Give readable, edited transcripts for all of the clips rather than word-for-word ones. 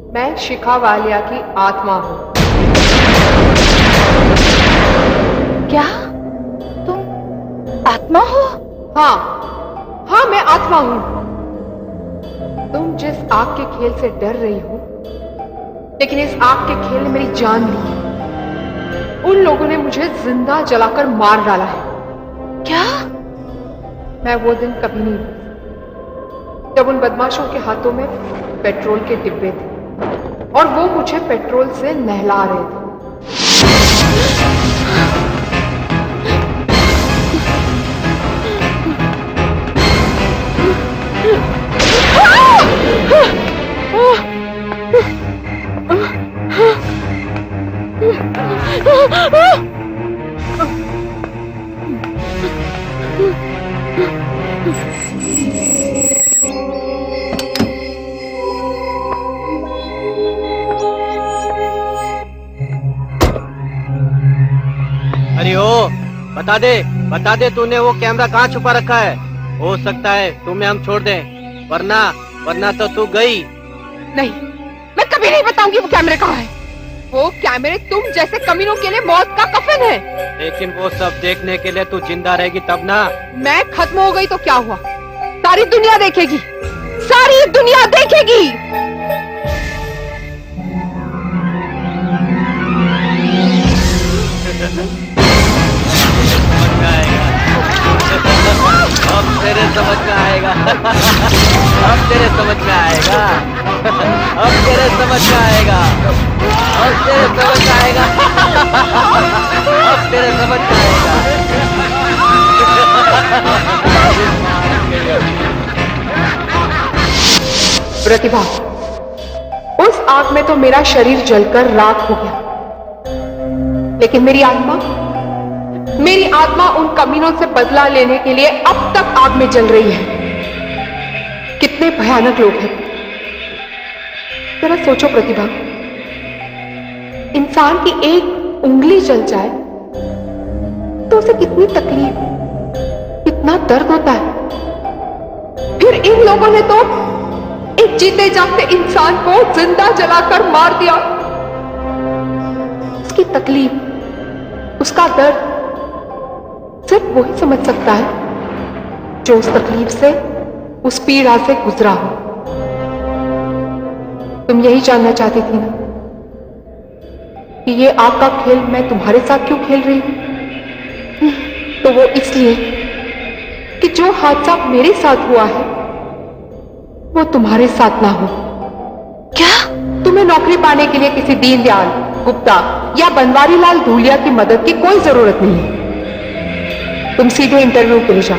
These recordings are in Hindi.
मैं शिखा वालिया की आत्मा हूँ। क्या तुम आत्मा हो? हाँ हाँ, मैं आत्मा हूँ। तुम जिस आग के खेल से डर रही हो, लेकिन इस आग के खेल ने मेरी जान ली है। उन लोगों ने मुझे जिंदा जलाकर मार डाला है। क्या? मैं वो दिन कभी नहीं भूल जब उन बदमाशों के हाथों में पेट्रोल के डिब्बे थे और वो मुझे पेट्रोल से नहला रहे थे। अरे ओ, बता दे तूने वो कैमरा कहाँ छुपा रखा है। हो सकता है तुम्हें हम छोड़ दें, वरना तो तू गई। नहीं, मैं कभी नहीं बताऊंगी वो कैमरे कहाँ है। वो कैमरे तुम जैसे कमीनों के लिए मौत का कफन है। लेकिन वो सब देखने के लिए तू जिंदा रहेगी तब ना। मैं खत्म हो गई तो क्या हुआ? सारी दुनिया देखेगी, सारी दुनिया देखेगी। अब तेरे समझ में आएगा। अब तेरे समझ में आएगा। अब तेरे समझ में आएगा। अब तेरे समझ में आएगा। अब तेरे समझ में आएगा। प्रतिभा, उस आग में तो मेरा शरीर जलकर राख हो गया, लेकिन मेरी आत्मा उन कमीनों से बदला लेने के लिए अब तक आग में जल रही है। कितने भयानक लोग हैं। जरा सोचो प्रतिभा, इंसान की एक उंगली जल जाए तो उसे कितनी तकलीफ, कितना दर्द होता है। फिर इन लोगों ने तो एक जीते जागते इंसान को जिंदा जलाकर मार दिया। उसकी तकलीफ, उसका दर्द सिर्फ वही समझ सकता है जो उस तकलीफ से, उस पीड़ा से गुजरा हो। तुम यही जानना चाहती थी ना कि ये आग का खेल मैं तुम्हारे साथ क्यों खेल रही हूं? तो वो इसलिए कि जो हादसा मेरे साथ हुआ है वो तुम्हारे साथ ना हो। क्या? तुम्हें नौकरी पाने के लिए किसी दीनदयाल, गुप्ता या बनवारी लाल धूलिया की मदद की कोई जरूरत नहीं है। तुम सीधे इंटरव्यू के लिए जाओ,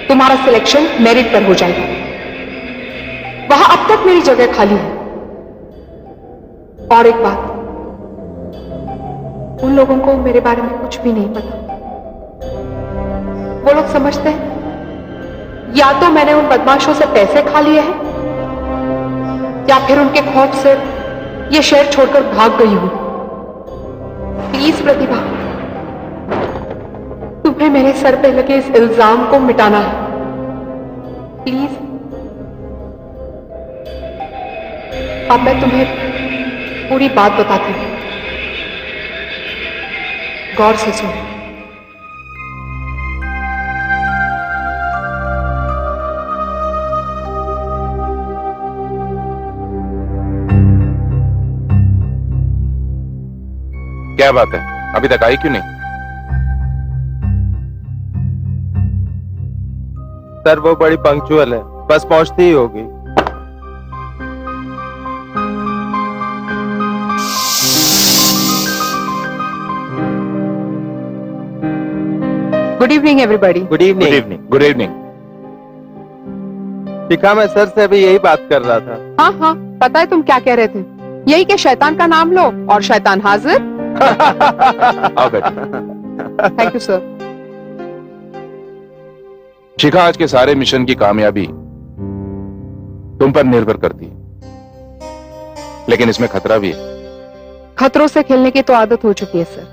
तुम्हारा सिलेक्शन मेरिट पर हो जाएगा। वहां अब तक मेरी जगह खाली है। और एक बात, उन लोगों को मेरे बारे में कुछ भी नहीं पता। वो लोग समझते हैं या तो मैंने उन बदमाशों से पैसे खा लिए हैं, या फिर उनके खौफ से ये शहर छोड़कर भाग गई हूं। प्लीज प्रतिभा, तुम्हें मेरे सर पे लगे इस इल्जाम को मिटाना है। प्लीज। अब मैं तुम्हें पूरी बात बताती हूं, गौर से सुनो। क्या बात है, अभी तक आई क्यों नहीं? सर वो बड़ी पंक्चुअल है, बस पहुंचती ही होगी। Good evening everybody. Good evening. Good evening. Shikha, मैं सर से अभी यही बात कर रहा था। हाँ हाँ, पता है तुम क्या कह रहे थे। यही कि शैतान का नाम लो और शैतान हाजिर। आओ बैठो। Thank you sir. शिखा, आज के सारे मिशन की कामयाबी तुम पर निर्भर करती है, लेकिन इसमें खतरा भी है। खतरों से खेलने की तो आदत हो चुकी है सर,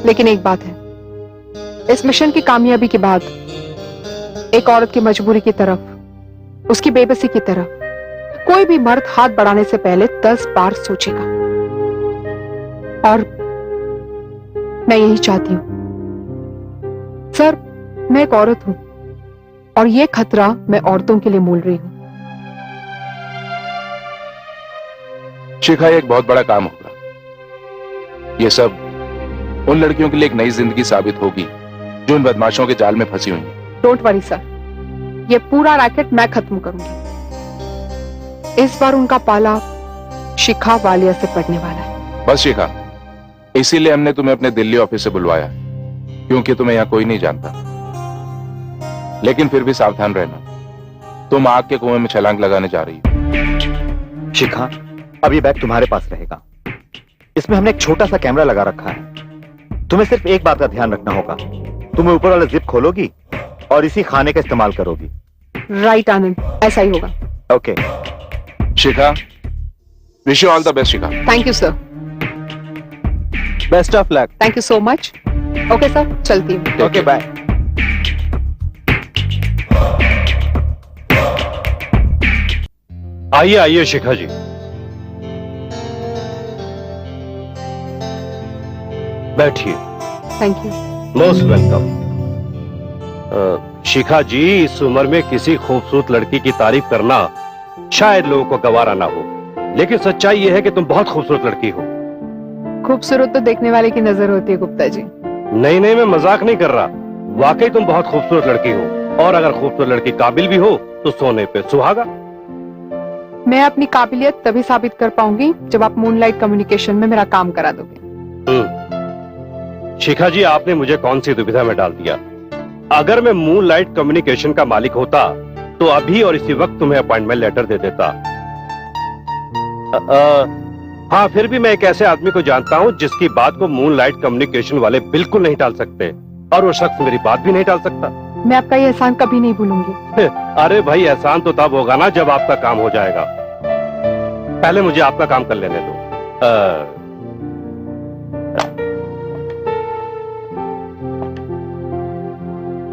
लेकिन एक बात है, इस मिशन की कामयाबी के बाद एक औरत की मजबूरी की तरफ, उसकी बेबसी की तरफ कोई भी मर्द हाथ बढ़ाने से पहले 10 बार सोचेगा, और मैं यही चाहती हूं। सर, मैं एक औरत हूं और ये खतरा मैं औरतों के लिए मोल रही हूं। शिखा, ये एक बहुत बड़ा काम होगा। ये सब उन लड़कियों के लिए एक नई जिंदगी साबित होगी जो इन बदमाशों के जाल में फंसी हुई हैं। डोंट वरी सर, ये पूरा रैकेट मैं खत्म करूंगी। इस बार उनका पाला शिखा वालिया से पड़ने वाला है। बस शिखा, इसीलिए हमने तुम्हें अपने दिल्ली ऑफिस से बुलवाया, क्योंकि तुम्हें यहां कोई नहीं जानता। लेकिन फिर भी सावधान रहना, तुम आग के कुएं में छलांग लगाने जा रही हो। शिखा, अब ये बैग तुम्हारे पास रहेगा। इसमें हमने एक छोटा सा कैमरा लगा रखा है। तुम्हें सिर्फ एक बात का ध्यान रखना होगा, तुम ऊपर वाला जिप खोलोगी और इसी खाने का इस्तेमाल करोगी। राइट आनंद, ऐसा ही होगा। Okay Shikha, wish you all the best Shikha. Thank you sir. Best of luck. Thank you so much. Okay sir, चलती हूँ। Okay bye. आइए आइए शिखा जी, बैठिए। Thank you. Most welcome. Shikha ji, इस उम्र में किसी खूबसूरत लड़की की तारीफ करना शायद लोगों को गवारा ना हो, लेकिन सच्चाई यह है कि तुम बहुत खूबसूरत लड़की हो। खूबसूरत तो देखने वाले की नजर होती है गुप्ता जी। नहीं नहीं, मैं मजाक नहीं कर रहा, वाकई तुम बहुत खूबसूरत लड़की हो, और अगर खूबसूरत लड़की काबिल भी हो तो सोने पे सुहागा। मैं अपनी काबिलियत तभी साबित कर पाऊंगी जब आप मूनलाइट कम्युनिकेशन में मेरा काम करा दोगे। शिखा जी, आपने मुझे कौन सी दुविधा में डाल दिया। अगर मैं मूनलाइट कम्युनिकेशन का मालिक होता तो अभी और इसी वक्त तुम्हें अपॉइंटमेंट लेटर दे देता। हाँ, फिर भी मैं एक ऐसे आदमी को जानता हूँ जिसकी बात को मूनलाइट कम्युनिकेशन वाले बिल्कुल नहीं टाल सकते, और वो शख्स मेरी बात भी नहीं टाल सकता। मैं आपका ये एहसान कभी नहीं भूलूंगी। अरे भाई, एहसान तो तब होगा ना जब आपका काम हो जाएगा। पहले मुझे आपका काम कर लेने दो।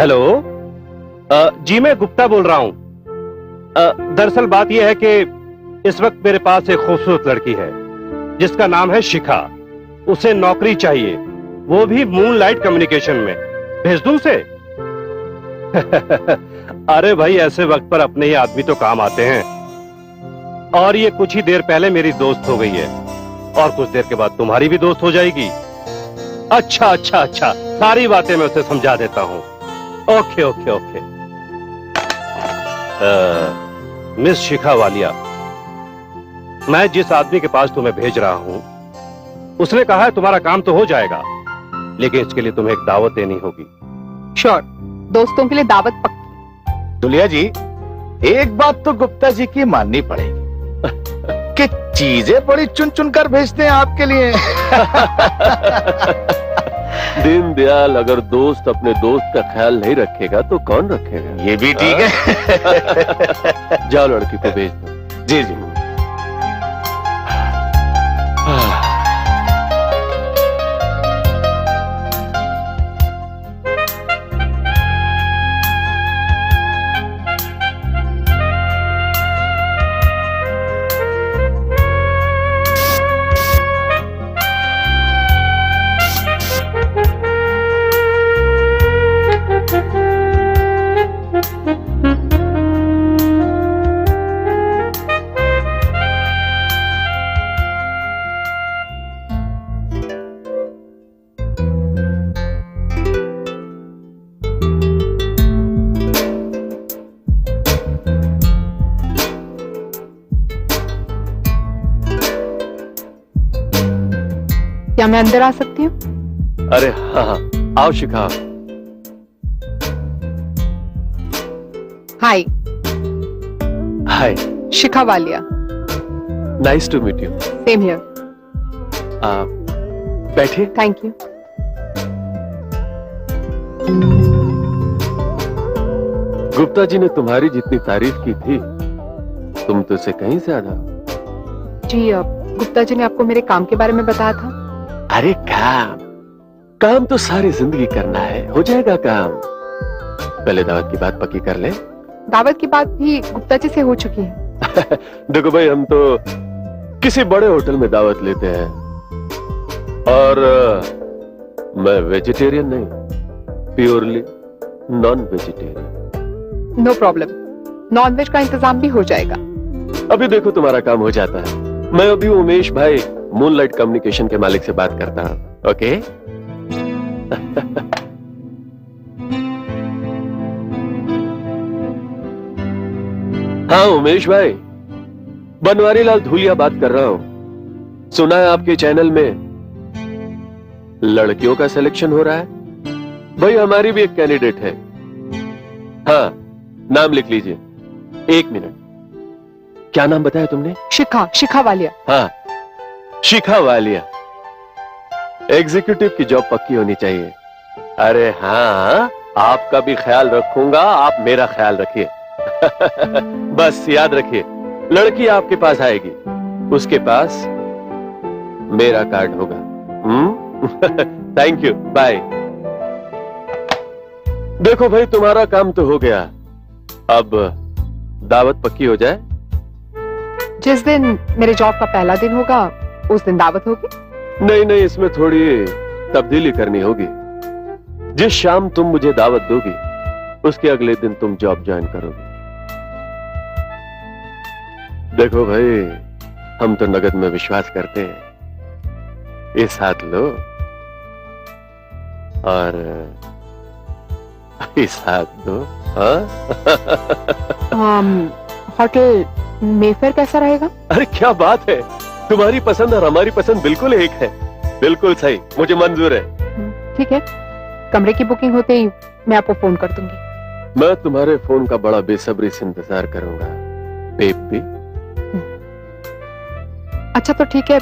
हेलो, जी मैं गुप्ता बोल रहा हूं। दरअसल बात यह है कि इस वक्त मेरे पास एक खूबसूरत लड़की है जिसका नाम है शिखा। उसे नौकरी चाहिए, वो भी मूनलाइट कम्युनिकेशन में। भेज दूं उसे? अरे भाई, ऐसे वक्त पर अपने ही आदमी तो काम आते हैं। और ये कुछ ही देर पहले मेरी दोस्त हो गई है, और कुछ देर के बाद तुम्हारी भी दोस्त हो जाएगी। अच्छा अच्छा अच्छा, सारी बातें मैं उसे समझा देता हूँ। Okay okay okay. मिस शिखा वालिया, मैं जिस आदमी के पास तुम्हें भेज रहा हूं उसने कहा है तुम्हारा काम तो हो जाएगा, लेकिन इसके लिए तुम्हें एक दावत देनी होगी। श्योर, दोस्तों के लिए दावत पक्की। दुलिया जी, एक बात तो गुप्ता जी की माननी पड़ेगी कि चीजें बड़ी चुन चुन कर भेजते हैं आपके लिए। दीनदयाल, अगर दोस्त अपने दोस्त का ख्याल नहीं रखेगा तो कौन रखेगा? ये भी ठीक है। जाओ, लड़की को भेज दो। जी जी। क्या मैं अंदर आ सकती हूँ? अरे हाँ हाँ, आओ शिखा। Hi, hi, Shikha Walia. Nice to meet you. Same here. बैठिए। Thank you. गुप्ता जी ने तुम्हारी जितनी तारीफ की थी, तुम तो उसे कहीं ज्यादा। जी, गुप्ता जी ने आपको मेरे काम के बारे में बताया था। अरे काम काम तो सारी जिंदगी करना है, हो जाएगा काम। पहले दावत की बात पक्की कर ले। दावत की बात भी गुप्ता जी से हो चुकी है। देखो भाई, हम तो किसी बड़े होटल में दावत लेते हैं और मैं वेजिटेरियन नहीं, purely non vegetarian. No problem, non veg का इंतजाम भी हो जाएगा। अभी देखो तुम्हारा काम हो जाता है। मैं अभी उमेश भाई मूनलाइट कम्युनिकेशन के मालिक से बात करता हूं। ओके? हाँ उमेश भाई, बनवारी लाल धूलिया बात कर रहा हूं। सुना है आपके चैनल में लड़कियों का सिलेक्शन हो रहा है। भाई हमारी भी एक कैंडिडेट है। हाँ, नाम लिख लीजिए। 1 मिनट, क्या नाम बताया तुमने? शिखा, शिखा वालिया। हाँ, शिखा वालिया। एग्जीक्यूटिव की जॉब पक्की होनी चाहिए। अरे हाँ, आपका भी ख्याल रखूंगा, आप मेरा ख्याल रखिए। बस याद रखिए, लड़की आपके पास आएगी, उसके पास मेरा कार्ड होगा। Thank you, bye. देखो भाई, तुम्हारा काम तो हो गया, अब दावत पक्की हो जाए। जिस दिन मेरे जॉब का पहला दिन होगा उस दिन दावत होगी। नहीं नहीं, इसमें थोड़ी तब्दीली करनी होगी। जिस शाम तुम मुझे दावत दोगी, उसके अगले दिन तुम जॉब ज्वाइन करोगे। देखो भाई, हम तो नगद में विश्वास करते हैं। इस हाथ लो और इस हाथ दो। होटल मेफेयर कैसा रहेगा? अरे क्या बात है, तुम्हारी पसंद और हमारी पसंद बिल्कुल एक है। बिल्कुल सही, मुझे मंजूर है। ठीक है, कमरे की बुकिंग होते ही मैं आपको फोन कर दूंगी। मैं तुम्हारे फोन का बड़ा बेसब्री से इंतजार करूंगा बेबी। अच्छा तो ठीक है,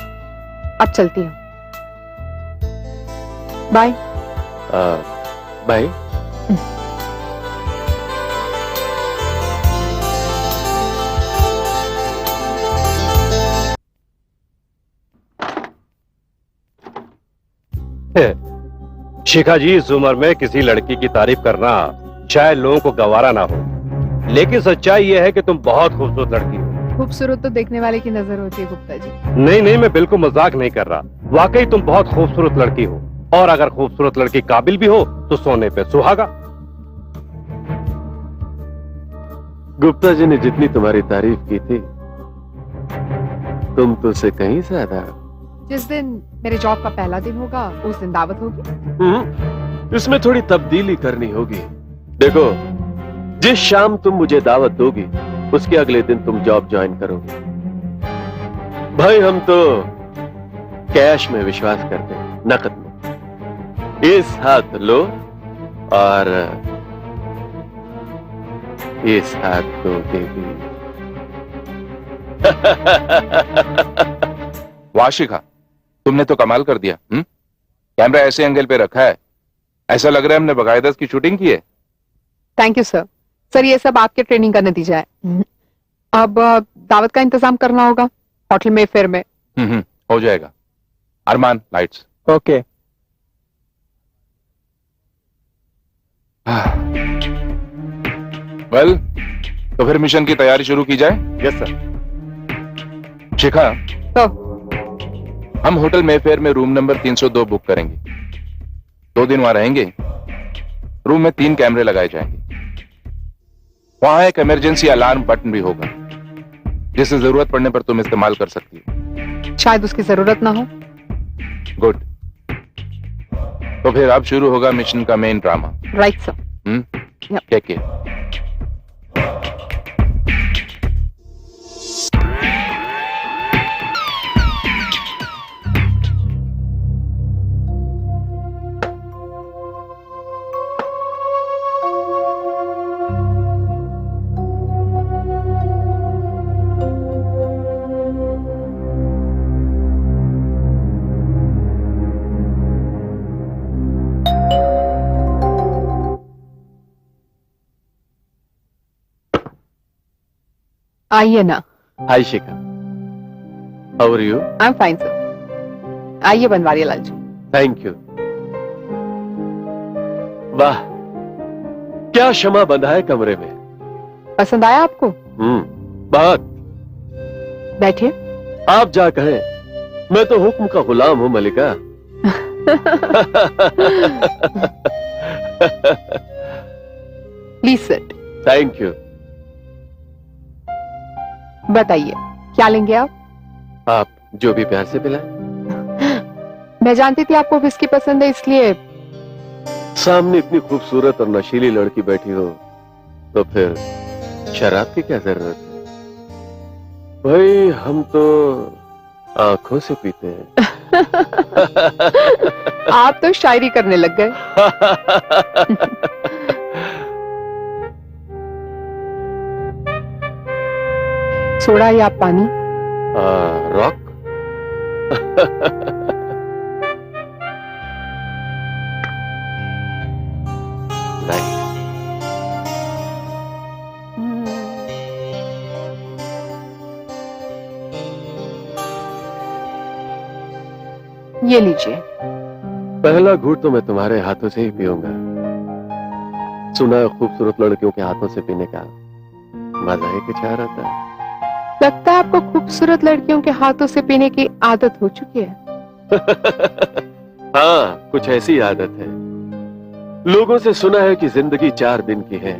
अब चलती हूँ। बाय। बाय। शिखा जी, इस उम्र में किसी लड़की की तारीफ करना शायद लोगों को गवारा ना हो, लेकिन सच्चाई यह है कि तुम बहुत खूबसूरत लड़की हो। खूबसूरत तो देखने वाले की नजर होती है गुप्ता जी। नहीं नहीं, मैं बिल्कुल मजाक नहीं कर रहा, वाकई तुम बहुत खूबसूरत लड़की हो, और अगर खूबसूरत लड़की काबिल भी हो तो सोने पे सुहागा। गुप्ता जी ने जितनी तुम्हारी तारीफ की थी, तुम तो उसे कहीं ज्यादा। जिस दिन मेरे जॉब का पहला दिन होगा उस दिन दावत होगी। इसमें थोड़ी तब्दीली करनी होगी। देखो, जिस शाम तुम मुझे दावत दोगी, उसके अगले दिन तुम जॉब ज्वाइन करोगे। भाई हम तो कैश में विश्वास करते हैं, नकद में। इस हाथ लो और इस हाथ दो बेबी। वाह शिखा, तुमने तो कमाल कर दिया। कैमरा ऐसे एंगल पे रखा है, ऐसा लग रहा है हमने बकायदा की शूटिंग की है। Thank you sir. सर ये सब आपके ट्रेनिंग का नतीजा है। अब दावत का इंतजाम करना होगा होटल में फेयर में। हो जाएगा। अरमान, लाइट्स। ओके। वेल, तो फिर मिशन की तैयारी शुरू की जाए। Yes sir. शिखा, तो हम होटल मेफेयर में रूम नंबर 302 बुक करेंगे। 2 दिन वहां रहेंगे। रूम में 3 कैमरे लगाए जाएंगे। वहां एक इमरजेंसी अलार्म बटन भी होगा, जिसे जरूरत पड़ने पर तुम इस्तेमाल कर सकती हो। शायद उसकी जरूरत ना हो। गुड। तो फिर अब शुरू होगा मिशन का main drama. Right sir. Take care. आइए ना। Hi Shikha, how are you? I am fine sir. आइए बनवारी लाल जी। Thank you. वाह, क्या शमा बंधा है कमरे में। पसंद आया आपको? बहुत। बैठिए। आप जा कहें, मैं तो हुक्म का गुलाम हूं मलिका। Please sit. Thank you. बताइए क्या लेंगे आप जो भी प्यार से पिलाएं। मैं जानती थी आपको विस्की पसंद है, इसलिए। सामने इतनी खूबसूरत और नशीली लड़की बैठी हो तो फिर शराब की क्या जरूरत है? भाई हम तो आंखों से पीते हैं। आप तो शायरी करने लग गए। सोडा या पानी? रॉक। नहीं। ये लीजिए। पहला घूंट तो मैं तुम्हारे हाथों से ही पीऊंगा। सुना है खूबसूरत लड़कियों के हाथों से पीने का मजा ही कुछ और आता है। लगता है आपको खूबसूरत लड़कियों के हाथों से पीने की आदत हो चुकी है। हाँ, कुछ ऐसी आदत है। लोगों से सुना है कि जिंदगी 4 दिन की है,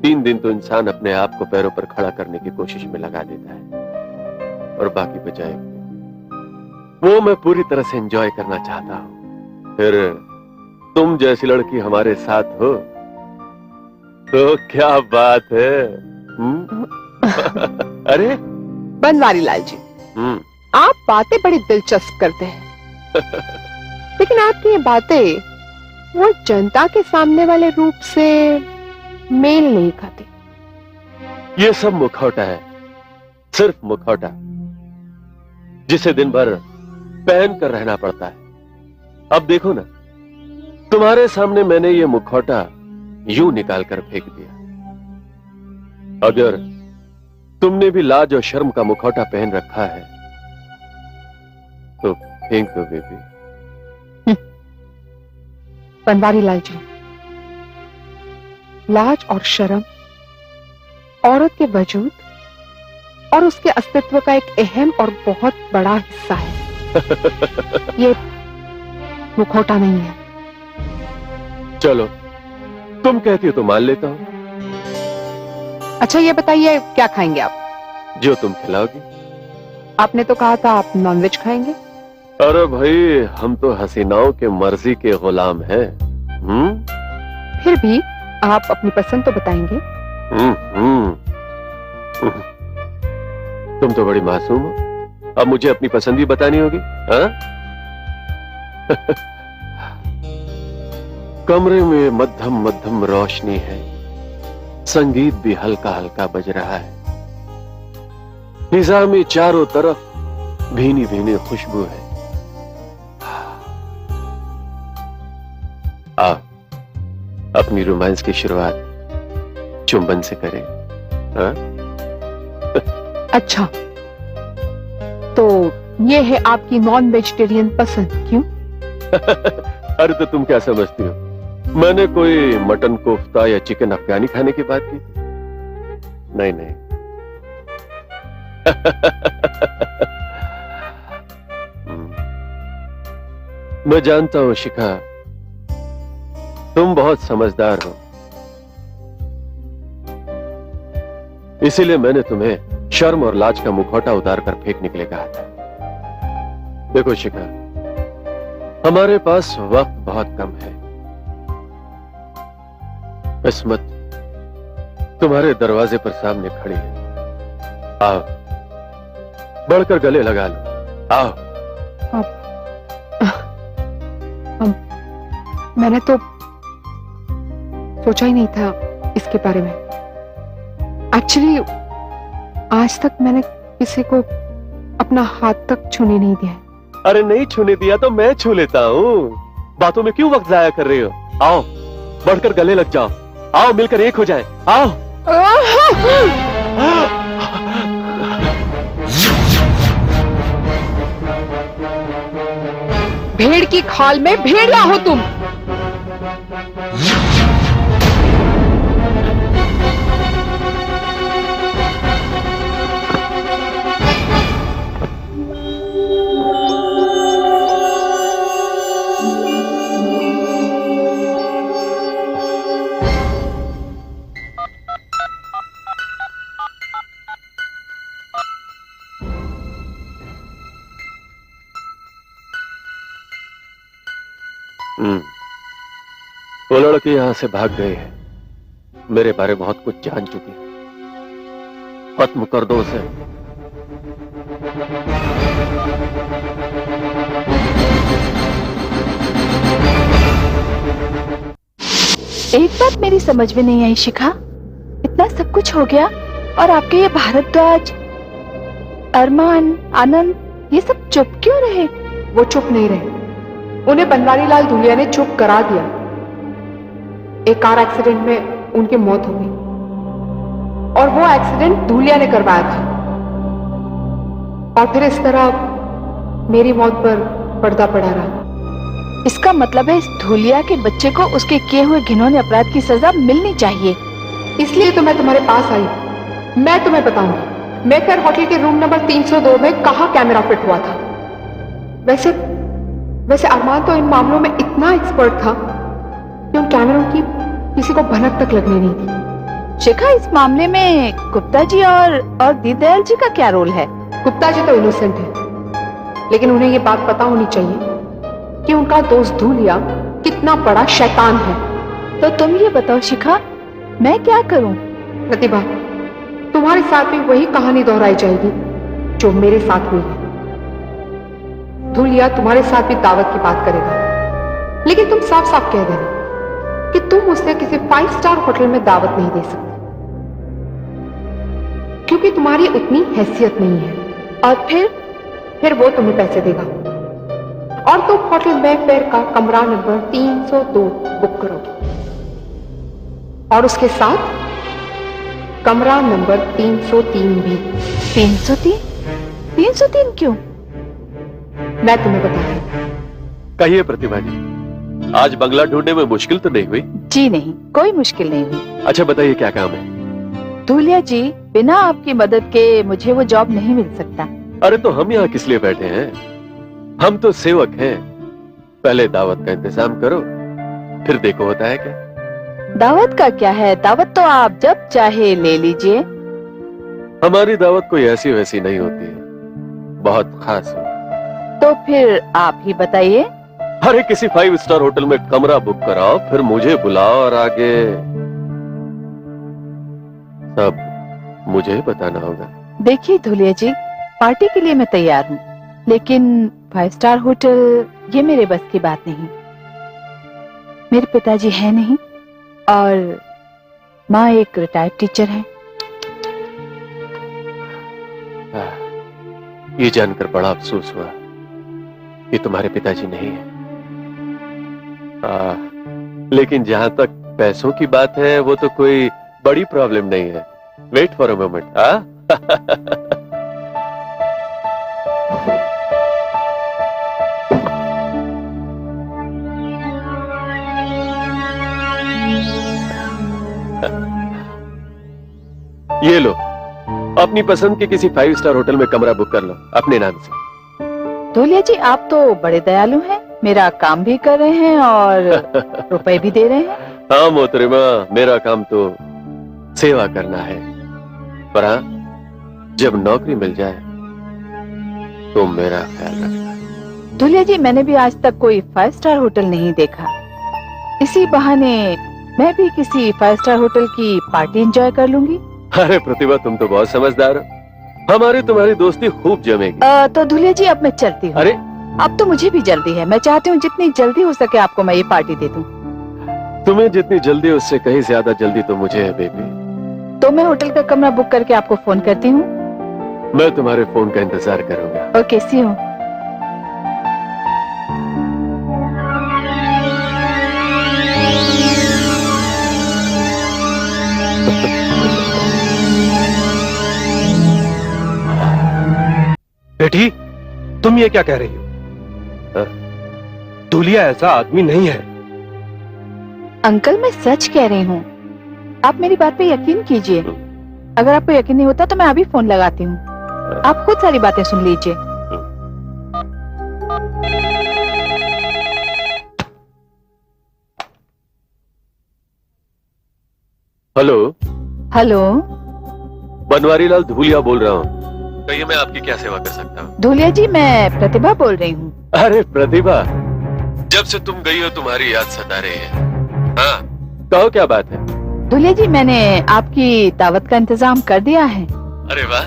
3 दिन तो इंसान अपने आप को पैरों पर खड़ा करने की कोशिश में लगा देता है और बाकी बचाए वो मैं पूरी तरह से एंजॉय करना चाहता हूं। फिर तुम जैसी लड़की हमारे साथ हो तो क्या बात है। अरे बनवारी लाल जी, आप बातें बड़ी दिलचस्प करते हैं, लेकिन आपकी ये बातें वो जनता के सामने वाले रूप से मेल नहीं खाती। ये सब मुखौटा है, सिर्फ मुखौटा, जिसे दिन भर पहन कर रहना पड़ता है। अब देखो ना, तुम्हारे सामने मैंने ये मुखौटा यूं निकाल कर फेंक दिया। अगर तुमने भी लाज और शर्म का मुखौटा पहन रखा है तो फेंक दो बेबी। बनवारी लाल जी, लाज और शर्म औरत के वजूद और उसके अस्तित्व का एक अहम और बहुत बड़ा हिस्सा है। ये मुखौटा नहीं है। चलो, तुम कहती हो तो मान लेता हूं। अच्छा ये बताइए, क्या खाएंगे आप? जो तुम खिलाओगी। आपने तो कहा था आप नॉनवेज खाएंगे। अरे भाई, हम तो हसीनाओं के मर्जी के गुलाम हैं। फिर भी आप अपनी पसंद तो बताएंगे। तुम तो बड़ी मासूम हो, अब मुझे अपनी पसंद भी बतानी होगी, हाँ? कमरे में मध्यम मध्यम रोशनी है, संगीत भी हल्का हल्का बज रहा है, फिजा में चारों तरफ भीनी भीनी खुशबू है। आओ, अपनी रोमांस की शुरुआत चुंबन से करें, हाँ? अच्छा, तो ये है आपकी नॉन वेजिटेरियन पसंद, क्यों? अरे तो तुम क्या समझती हो, मैंने कोई मटन कोफ्ता या चिकन अफगानी खाने की बात की थी? नहीं नहीं। मैं जानता हूं शिखा, तुम बहुत समझदार हो, इसीलिए मैंने तुम्हें शर्म और लाज का मुखौटा उतार कर फेंकने के लिए कहा था। देखो शिखा, हमारे पास वक्त बहुत कम है। किस्मत तुम्हारे दरवाजे पर सामने खड़ी है। आओ, बढ़कर गले लगा लो, आओ। मैंने तो सोचा ही नहीं था इसके बारे में। एक्चुअली आज तक मैंने किसी को अपना हाथ तक छूने नहीं दिया है। अरे नहीं छूने दिया तो मैं छू लेता हूँ, बातों में क्यों वक्त जाया कर रही हो? आओ, बढ़कर गले लग जाओ, आओ मिलकर एक हो जाए, आओ। भेड़ की खाल में भेड़िया हो तुम। वो लड़की यहां से भाग गई है। मेरे बारे में बहुत कुछ जान चुकी है। खत्म कर दो उसे। एक बात मेरी समझ में नहीं आई शिखा, इतना सब कुछ हो गया और आपके ये भारद्वाज, अरमान, आनंद ये सब चुप क्यों रहे? वो चुप नहीं रहे, उन्हें बनवारी लाल धूलिया ने चुप करा दिया। एक कार एक्सीडेंट में उनकी मौत हो गई और वो एक्सीडेंट धूलिया ने करवाया था। और फिर इस तरह मेरी मौत पर पर्दा पड़ा रहा। इसका मतलब है इस धूलिया के बच्चे को उसके किए हुए घिनौने अपराध की सजा मिलनी चाहिए। इसलिए तो मैं तुम्हारे पास आई। मैं तुम्हें बताऊंगी मेफेयर होटल के रूम नंबर 302 में कहाँ कैमरा फिट हुआ था। वैसे अरमान तो इन मामलों में इतना एक्सपर्ट था कि उन कैमरों की किसी को भनक तक लगनी नहीं थी। शिखा, इस मामले में गुप्ता जी और दीनदयाल जी का क्या रोल है? गुप्ता जी तो इनोसेंट है, लेकिन उन्हें ये बात पता होनी चाहिए कि उनका दोस्त धूलिया कितना बड़ा शैतान है। तो तुम ये बताओ शिखा, मैं क्या करूं? प्रतिभा, तुम्हारे साथ भी वही कहानी दोहराई जाएगी जो मेरे साथ हुई है। धूलिया तुम्हारे साथ भी दावत की बात करेगा, लेकिन तुम साफ साफ कह देना कि तुम उसे किसी 5 स्टार होटल में दावत नहीं दे सकते, क्योंकि तुम्हारी उतनी हैसियत नहीं है। और फिर वो तुम्हें पैसे देगा और तुम होटल मेफेयर का कमरा नंबर 302 बुक करोगे और उसके साथ कमरा नंबर 303 भी। 303 क्यों? मैं तुम्हें बताती। कहिए प्रतिभा जी, आज बंगला ढूंढने में मुश्किल तो नहीं हुई? जी नहीं, कोई मुश्किल नहीं हुई। अच्छा बताइए क्या काम है? धूलिया जी, बिना आपकी मदद के मुझे वो जॉब नहीं मिल सकता। अरे तो हम यहाँ किस लिए बैठे हैं? हम तो सेवक हैं। पहले दावत का इंतजाम करो, फिर देखो होता है क्या। दावत का क्या है? दावत तो आप जब चाहे ले लीजिए। हमारी दावत कोई ऐसी वैसी नहीं होती है, बहुत खास है। तो फिर आप ही बताइए। अरे किसी 5 स्टार होटल में कमरा बुक कराओ, फिर मुझे बुलाओ और आगे सब मुझे बताना होगा। देखिए धूलिया जी, पार्टी के लिए मैं तैयार हूँ, लेकिन 5 स्टार होटल ये मेरे बस की बात नहीं। मेरे पिताजी है नहीं और माँ एक रिटायर्ड टीचर है। ये जानकर बड़ा अफसोस हुआ कि तुम्हारे पिताजी नहीं है। लेकिन जहां तक पैसों की बात है वो तो कोई बड़ी प्रॉब्लम नहीं है। Wait for a moment. ये लो, अपनी पसंद के किसी 5 स्टार होटल में कमरा बुक कर लो अपने नाम से। धूलिया जी, आप तो बड़े दयालु हैं, मेरा काम भी कर रहे हैं और रुपए भी दे रहे हैं। हाँ मोहतरमा, मेरा काम तो सेवा करना है, पर हाँ जब नौकरी मिल जाए तो मेरा ख्याल रखना। धूलिया जी, मैंने भी आज तक कोई 5 स्टार होटल नहीं देखा। इसी बहाने मैं भी किसी 5 स्टार होटल की पार्टी एंजॉय कर लूंगी। अरे प्रतिभा, तुम तो बहुत समझदार हो। हमारी तुम्हारी दोस्ती खूब जमेगी। तो धूलिया जी, अब मैं चलती हूँ। अरे अब तो मुझे भी जल्दी है। मैं चाहती हूँ जितनी जल्दी हो सके आपको मैं ये पार्टी दे दूँ। तुम्हें जितनी जल्दी उससे कहीं ज्यादा जल्दी तो मुझे है बेबी। तो मैं होटल का कमरा बुक करके आपको फोन करती हूँ। मैं तुम्हारे फोन का इंतजार करूंगा। Okay, see you. बेटी, तुम ये क्या कह रही हो? धूलिया ऐसा आदमी नहीं है। अंकल, मैं सच कह रही हूँ, आप मेरी बात पे यकीन कीजिए। अगर आपको यकीन नहीं होता तो मैं अभी फोन लगाती हूँ, आप खुद सारी बातें सुन लीजिए। हेलो हेलो, बनवारी लाल धूलिया बोल रहा हूँ। कहिए मैं आपकी क्या सेवा कर सकता हूँ? धूलिया जी, मैं प्रतिभा बोल रही हूँ। अरे प्रतिभा, जब से तुम गई हो तुम्हारी याद सता रही है। हाँ, कहो क्या बात है? दूल्हे जी, मैंने आपकी दावत का इंतजाम कर दिया है। अरे वाह,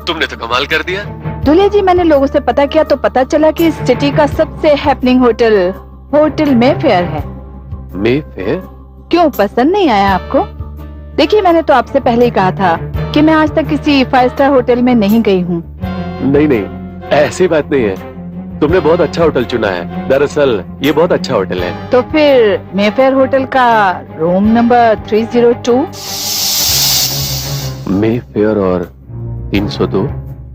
तुमने तो कमाल कर दिया। दूल्हे जी, मैंने लोगों से पता किया तो पता चला कि इस सिटी का सबसे हैपनिंग होटल मेफेयर है। मेफेयर? क्यों, पसंद नहीं आया आपको? देखिए, मैंने तो आपसे पहले ही कहा था कि मैं आज तक किसी 5 स्टार होटल में नहीं गई हूँ। नहीं नहीं, ऐसी बात नहीं है। तुमने बहुत अच्छा होटल चुना है। दरअसल ये बहुत अच्छा होटल है। तो फिर मेफेयर होटल का रूम नंबर 302। मेफेयर और 302?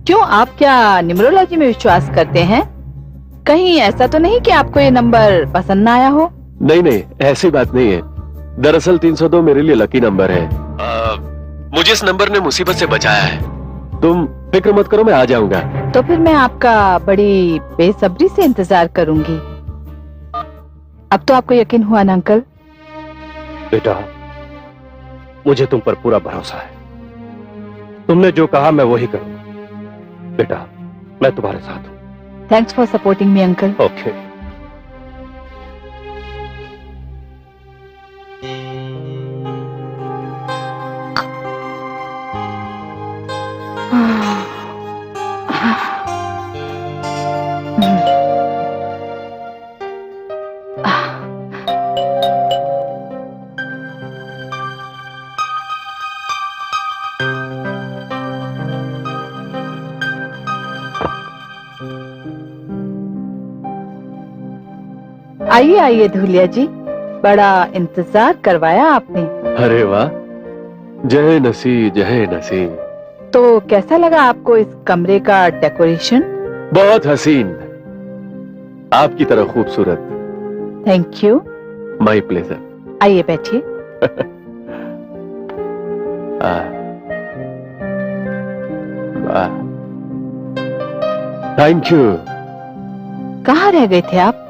क्यों, आप क्या न्यूमरोलॉजी में विश्वास करते हैं? कहीं ऐसा तो नहीं कि आपको ये नंबर पसंद ना आया हो? नहीं नहीं, ऐसी बात नहीं है। दरअसल 302 मेरे लिए लकी नंबर है। मुझे इस नंबर ने मुसीबत से बचाया है। तुम फिक्र मत करो, मैं आ जाऊंगा। तो फिर मैं आपका बड़ी बेसब्री से इंतजार करूंगी। अब तो आपको यकीन हुआ ना अंकल? बेटा, मुझे तुम पर पूरा भरोसा है। तुमने जो कहा मैं वही करूंगा। बेटा, मैं तुम्हारे साथ हूं। Thanks for supporting me uncle. Okay. आइए आइए धूलिया जी, बड़ा इंतजार करवाया आपने। अरे वाह, जय नसी जय नसी। तो कैसा लगा आपको इस कमरे का डेकोरेशन? बहुत हसीन, आपकी तरह खूबसूरत। Thank you. My pleasure. आइए बैठिए। Thank you. कहाँ रह गए थे आप?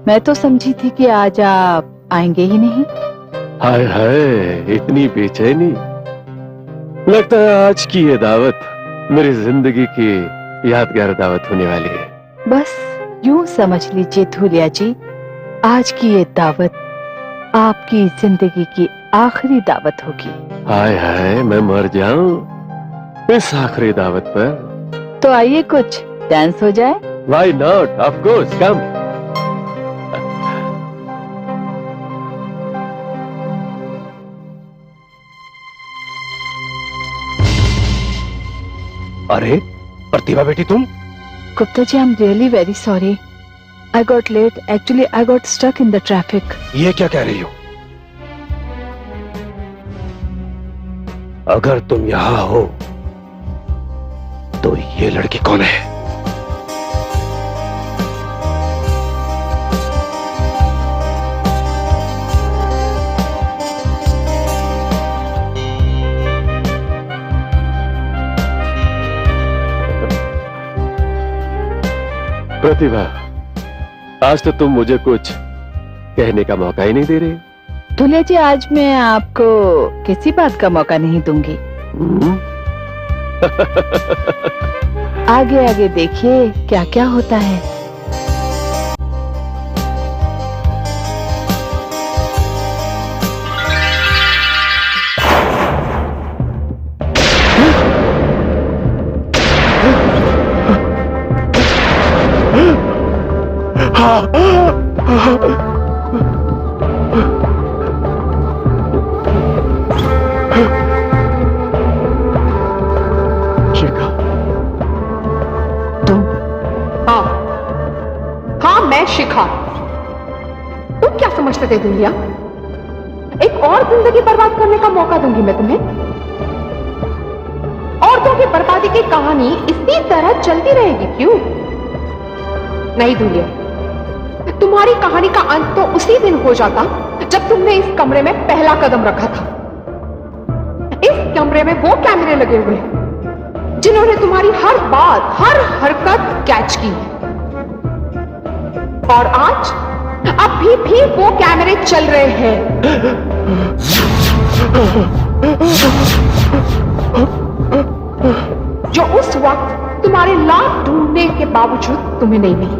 मैं तो समझी थी कि आज आप आएंगे ही नहीं। हाय हाय, इतनी बेचैनी। लगता है आज की ये दावत मेरी जिंदगी की यादगार दावत होने वाली है। बस यूं समझ लीजिए धूलिया जी, आज की ये दावत आपकी जिंदगी की आखिरी दावत होगी। हाय हाय, मैं मर जाऊं इस आखिरी दावत पर। तो आइए कुछ डांस हो जाए। Why not? Of course, come. अरे प्रतिभा बेटी, तुम? Gupta ji, I am really very sorry. I got late. Actually I got stuck in the traffic. ये क्या कह रही हो? अगर तुम यहां हो तो ये लड़की कौन है? प्रतिभा, आज तो तुम मुझे कुछ कहने का मौका ही नहीं दे रही। धूलिया जी, आज मैं आपको किसी बात का मौका नहीं दूंगी। आगे आगे देखिए क्या क्या होता है। शिखा, तुम? हाँ मैं शिखा। तुम क्या समझते थे दुनिया? एक और जिंदगी बर्बाद करने का मौका दूंगी मैं तुम्हें। औरतों की बर्बादी की कहानी इसी तरह चलती रहेगी क्यों? नहीं दुनिया, तुम्हारी कहानी का अंत तो उसी दिन हो जाता जब तुमने इस कमरे में पहला कदम रखा था। इस कमरे में वो कैमरे लगे हुए हैं जिन्होंने तुम्हारी हर बात, हर हरकत कैच की है। और आज अभी भी वो कैमरे चल रहे हैं। जो उस वक्त तुम्हारे लाख ढूंढने के बावजूद तुम्हें नहीं मिली।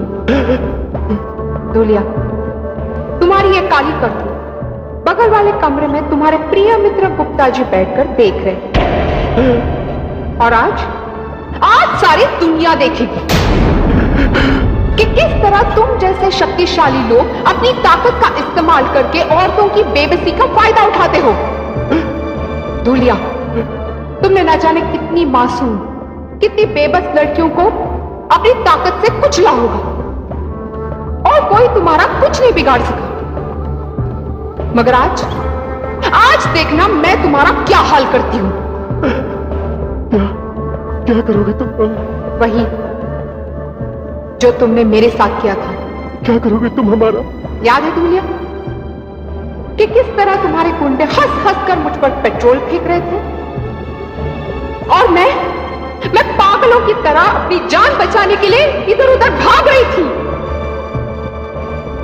दूलिया, तुम्हारी ये काली करतूत बगल वाले कमरे में तुम्हारे प्रिय मित्र गुप्ता जी बैठकर देख रहे। और आज सारी दुनिया देखेगी कि किस तरह तुम जैसे शक्तिशाली लोग अपनी ताकत का इस्तेमाल करके औरतों की बेबसी का फायदा उठाते हो। धूलिया, तुमने ना जाने कितनी मासूम, कितनी बेबस लड़कियों को अपनी ताकत से कुचला होगा और कोई तुम्हारा कुछ नहीं बिगाड़ सका। मगर आज देखना मैं तुम्हारा क्या हाल करती हूं। क्या करोगे तुम? वही जो तुमने मेरे साथ किया था। क्या करोगे तुम हमारा? याद है धूलिया कि किस तरह तुम्हारे गुंडे हंस हंस कर मुझ पर पेट्रोल फेंक रहे थे और मैं पागलों की तरह अपनी जान बचाने के लिए इधर उधर भाग रही थी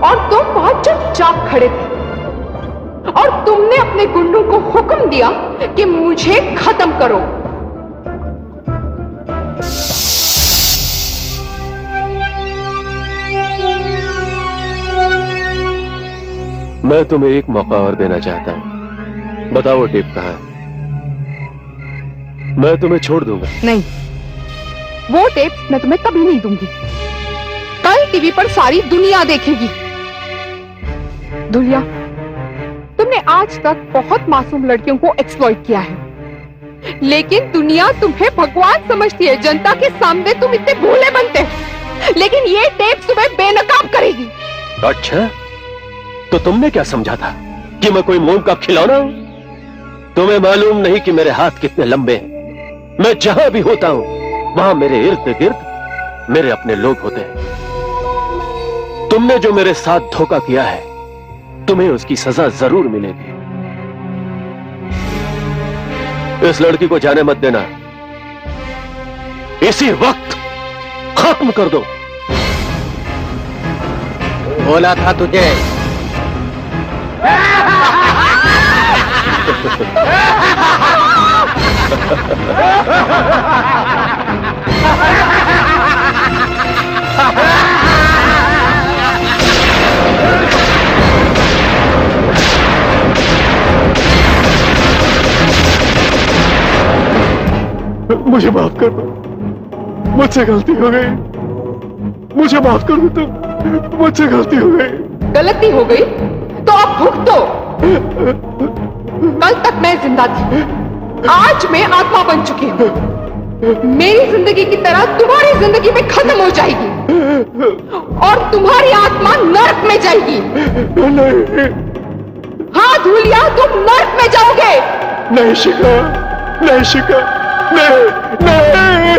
और तुम वहां चुपचाप खड़े थे और तुमने अपने गुंडों को हुक्म दिया कि मुझे खत्म करो। मैं तुम्हें एक मौका और देना चाहता हूं। बताओ वो टेप कहां है? मैं तुम्हें छोड़ दूंगा। नहीं, वो टेप मैं तुम्हें कभी नहीं दूंगी। कल टीवी पर सारी दुनिया देखेगी। धुलिया, तुमने आज तक बहुत मासूम लड़कियों को एक्सप्लॉइट किया है, लेकिन दुनिया तुम्हें भगवान समझती है। जनता के सामने तुम इतने भोले बनते हो, लेकिन ये टेप तुम्हें बेनकाब करेगी। अच्छा, तो तुमने क्या समझा था कि मैं कोई मोम का खिलौना हूं? तुम्हें मालूम नहीं कि मेरे हाथ कितने लंबे हैं। मैं जहां भी होता हूं वहां मेरे इर्द गिर्द मेरे अपने लोग होते हैं। तुमने जो मेरे साथ धोखा किया है, तुम्हें उसकी सजा जरूर मिलेगी। इस लड़की को जाने मत देना। इसी वक्त खत्म कर दो। बोला था तुझे। मुझे माफ कर दो, मुझसे गलती हो गई। मुझे माफ कर दो तुम, मुझसे गलती हो गई। गलती हो गई तो अब भुगतो। कल तक मैं जिंदा थी, आज मैं आत्मा बन चुकी हूं। मेरी जिंदगी की तरह तुम्हारी जिंदगी में खत्म हो जाएगी और तुम्हारी आत्मा नरक में जाएगी। नहीं, हाँ धूलिया, तुम नरक में जाओगे। नहीं शिखा, नहीं शिखा, नहीं, नहीं।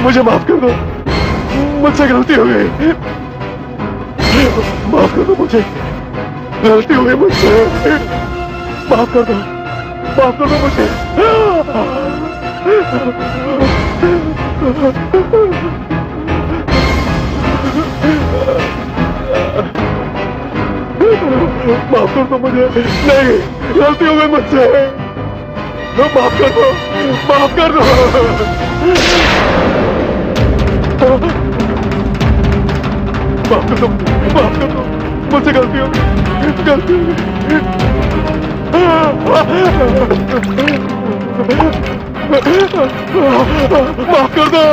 मुझे माफ कर दो, मुझसे गलती हो गई। माफ कर दो मुझे, गलती हो गई मुझसे। माफ कर दो, माफ कर दो मुझे। माफ कर दो मुझे। नहीं, गलती हो गई मुझसे। माफ कर दो, माफ कर दो। माफ कर दो, माफ कर दो। मुझसे गलती हो गई, गलती हो गई। माफ कर दो।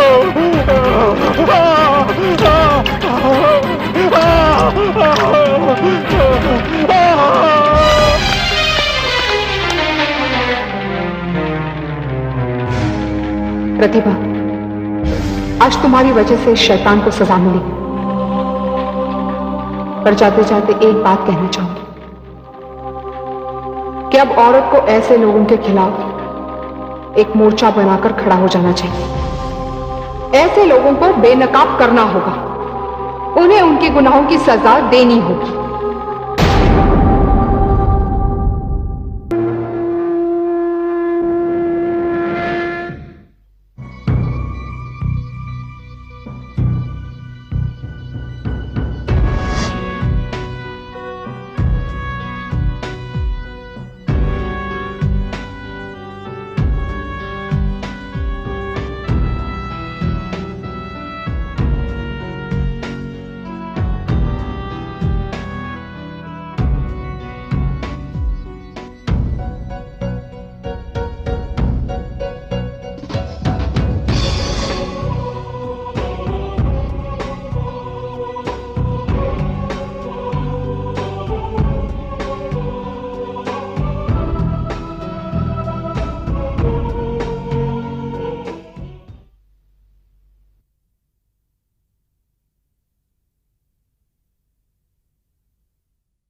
प्रतिभा, आज तुम्हारी वजह से शैतान को सजा मिली, पर जाते जाते एक बात कहना चाहूंगी कि अब औरत को ऐसे लोगों के खिलाफ एक मोर्चा बनाकर खड़ा हो जाना चाहिए। ऐसे लोगों को बेनकाब करना होगा, उन्हें उनके गुनाहों की सजा देनी होगी।